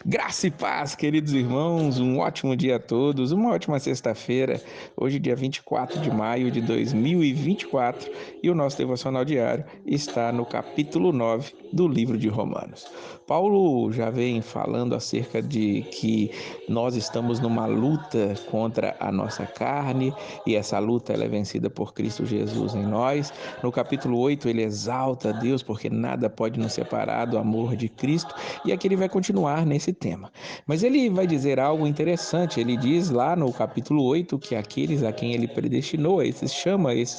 Graça e paz, queridos irmãos, um ótimo dia a todos, uma ótima sexta-feira, hoje dia 24 de maio de 2024, e o nosso devocional diário está no capítulo 9 do livro de Romanos. Paulo já vem falando acerca de que nós estamos numa luta contra a nossa carne, e essa luta ela é vencida por Cristo Jesus em nós. No capítulo 8 ele exalta a Deus porque nada pode nos separar do amor de Cristo, e aqui ele vai continuar nesse tema. Mas ele vai dizer algo interessante. Ele diz lá no capítulo 8 que aqueles a quem ele predestinou, esses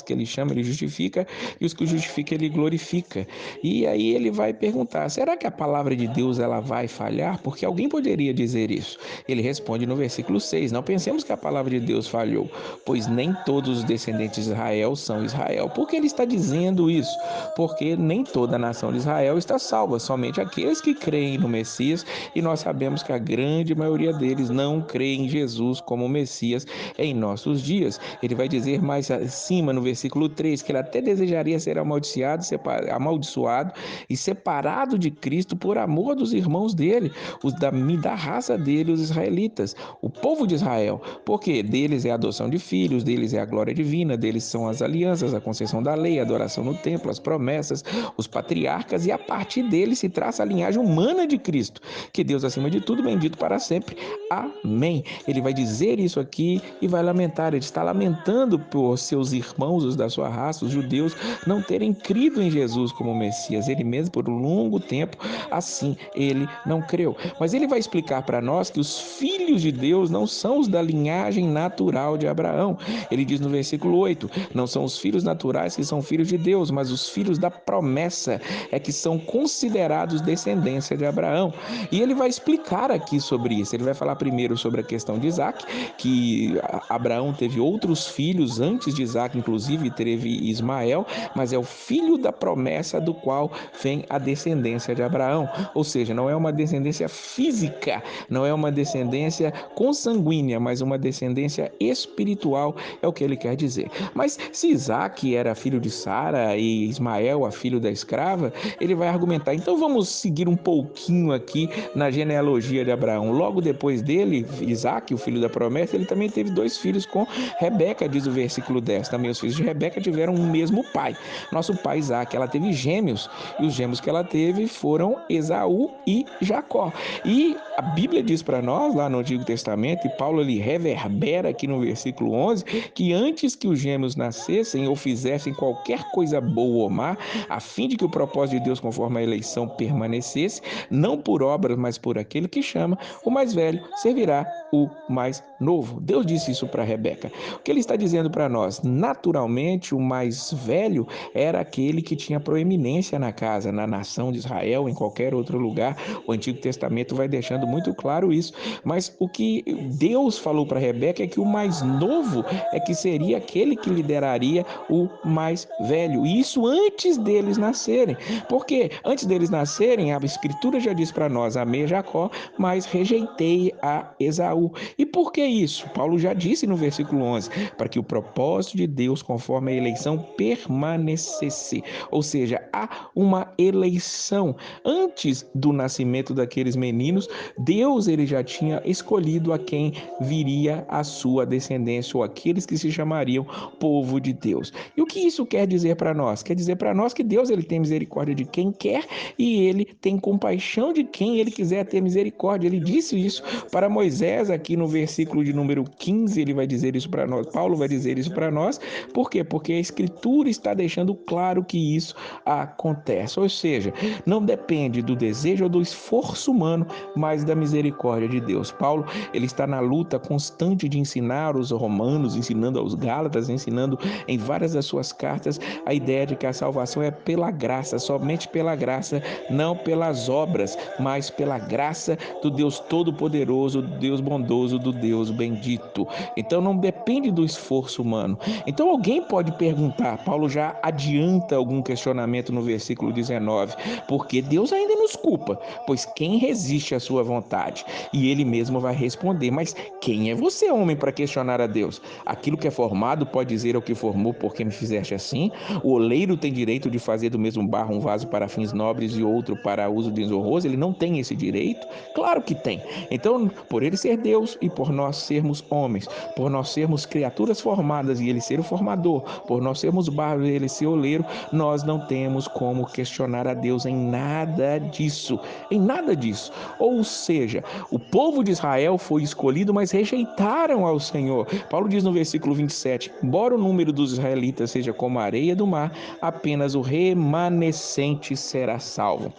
que ele chama, ele justifica, e os que justifica, ele glorifica. E aí ele vai perguntar: será que a palavra de Deus ela vai falhar? Porque alguém poderia dizer isso. Ele responde no versículo 6: não pensemos que a palavra de Deus falhou, pois nem todos os descendentes de Israel são Israel. Por que ele está dizendo isso? Porque nem toda a nação de Israel está salva, somente aqueles que creem no Messias, e nós sabemos que a grande maioria deles não crê em Jesus como Messias em nossos dias. Ele vai dizer mais acima no versículo 3 que ele até desejaria ser amaldiçoado e separado de Cristo por amor dos irmãos dele, os da raça dele, os israelitas, o povo de Israel, porque deles é a adoção de filhos, deles é a glória divina, deles são as alianças, a concessão da lei, a adoração no templo, as promessas, os patriarcas, e a partir deles se traça a linhagem humana de Cristo. Que Deus, acima de tudo, bendito para sempre. Amém. Ele vai dizer isso aqui e vai lamentar. Ele está lamentando por seus irmãos, os da sua raça, os judeus, não terem crido em Jesus como Messias. Ele mesmo, por um longo tempo, assim, ele não creu. Mas ele vai explicar para nós que os filhos de Deus não são os da linhagem natural de Abraão. Ele diz no versículo 8: não são os filhos naturais que são filhos de Deus, mas os filhos da promessa é que são considerados descendência de Abraão. E ele vai explicar aqui sobre isso. Ele vai falar primeiro sobre a questão de Isaac, que Abraão teve outros filhos antes de Isaac, inclusive teve Ismael, mas é o filho da promessa do qual vem a descendência de Abraão. Ou seja, não é uma descendência física, não é uma descendência consanguínea, mas uma descendência espiritual, é o que ele quer dizer. Mas se Isaac era filho de Sara e Ismael, a filho da escrava, ele vai argumentar: então vamos seguir um pouquinho aqui na genealogia de Abraão. Logo depois dele, Isaac, o filho da promessa, ele também teve dois filhos com Rebeca, diz o versículo 10. Também os filhos de Rebeca tiveram um mesmo pai. Nosso pai Isaac, ela teve gêmeos, e os gêmeos que ela teve foram Esaú e Jacó. E a Bíblia diz para nós, lá no Antigo Testamento, e Paulo ele reverbera aqui no versículo 11, que antes que os gêmeos nascessem ou fizessem qualquer coisa boa ou má, a fim de que o propósito de Deus conforme a eleição permanecesse, não por obras, mas por aquele que chama, o mais velho servirá o mais novo. Deus disse isso para Rebeca. O que ele está dizendo para nós? Naturalmente, o mais velho era aquele que tinha proeminência na casa, na nação de Israel, em qualquer outro lugar. O Antigo Testamento vai deixando muito claro isso. Mas o que Deus falou para Rebeca é que o mais novo é que seria aquele que lideraria o mais velho. E isso antes deles nascerem. Porque antes deles nascerem, a Escritura já diz para nós: amei Jacó, mas rejeitei a Esaú. E por que isso? Paulo já disse no versículo 11: para que o propósito de Deus conforme a eleição permanecesse. Ou seja, há uma eleição. Antes do nascimento daqueles meninos, Deus ele já tinha escolhido a quem viria a sua descendência, ou aqueles que se chamariam povo de Deus. E o que isso quer dizer para nós? Quer dizer para nós que Deus ele tem misericórdia de quem quer, e ele tem compaixão de quem ele quiser ter misericórdia. Ele disse isso para Moisés aqui no versículo de número 15, ele vai dizer isso para nós. Paulo vai dizer isso para nós. Por quê? Porque a Escritura está deixando claro que isso acontece. Ou seja, não depende do desejo ou do esforço humano, mas da misericórdia de Deus. Paulo, ele está na luta constante de ensinar os romanos, ensinando aos gálatas, ensinando em várias das suas cartas a ideia de que a salvação é pela graça, somente pela graça, não pelas obras, mas pela graça do Deus Todo-Poderoso, do Deus bondoso, do Deus bendito. Então não depende do esforço humano. Então alguém pode perguntar, Paulo já adianta algum questionamento no versículo 19, 19, porque Deus ainda nos culpa, pois quem resiste à sua vontade? E ele mesmo vai responder, mas quem é você, homem, para questionar a Deus? Aquilo que é formado pode dizer ao que formou, porque me fizeste assim? O oleiro tem direito de fazer do mesmo barro um vaso para fins nobres e outro para uso desonroso? Ele não tem esse direito? Claro que tem. Então, por ele ser Deus e por nós sermos homens, por nós sermos criaturas formadas e ele ser o formador, por nós sermos barro e ele ser oleiro, nós não temos como questionar a Deus em nada disso, em nada disso. Ou seja, o povo de Israel foi escolhido, mas rejeitaram ao Senhor. Paulo diz no versículo 27, embora o número dos israelitas seja como a areia do mar, apenas o remanescente será salvo.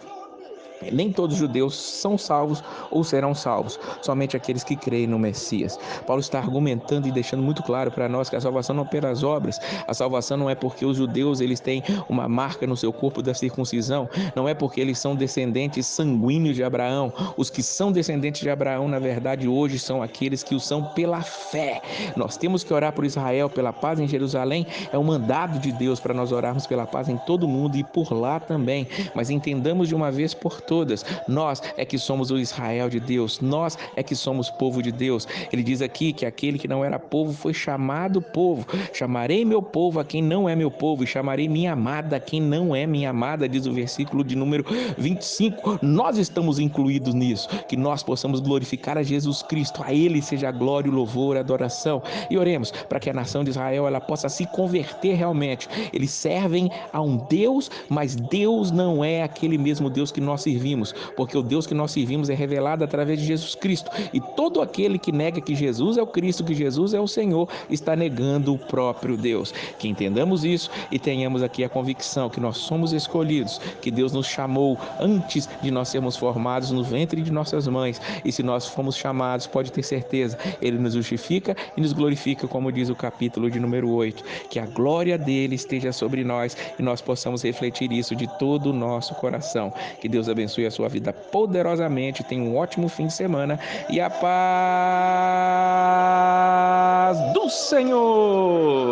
Nem todos os judeus são salvos ou serão salvos, somente aqueles que creem no Messias. Paulo está argumentando e deixando muito claro para nós que a salvação não é pelas obras, a salvação não é porque os judeus eles têm uma marca no seu corpo da circuncisão, não é porque eles são descendentes sanguíneos de Abraão. Os que são descendentes de Abraão, na verdade, hoje são aqueles que o são pela fé. Nós temos que orar por Israel, pela paz em Jerusalém, é um mandado de Deus para nós orarmos pela paz em todo mundo e por lá também, mas entendamos de uma vez por todas, nós é que somos o Israel de Deus, nós é que somos povo de Deus. Ele diz aqui que aquele que não era povo foi chamado povo. Chamarei meu povo a quem não é meu povo e chamarei minha amada a quem não é minha amada, diz o versículo de número 25. Nós estamos incluídos nisso, que nós possamos glorificar a Jesus Cristo, a ele seja a glória, o louvor, a adoração. E oremos para que a nação de Israel ela possa se converter realmente. Eles servem a um Deus, mas Deus não é aquele mesmo Deus que nós servimos, porque o Deus que nós servimos é revelado através de Jesus Cristo, e todo aquele que nega que Jesus é o Cristo, que Jesus é o Senhor, está negando o próprio Deus. Que entendamos isso e tenhamos aqui a convicção que nós somos escolhidos, que Deus nos chamou antes de nós sermos formados no ventre de nossas mães, e se nós fomos chamados, pode ter certeza, Ele nos justifica e nos glorifica, como diz o capítulo de número 8, que a glória dele esteja sobre nós e nós possamos refletir isso de todo o nosso coração. Que Deus abençoe a sua vida poderosamente, tenha um ótimo fim de semana e a paz do Senhor!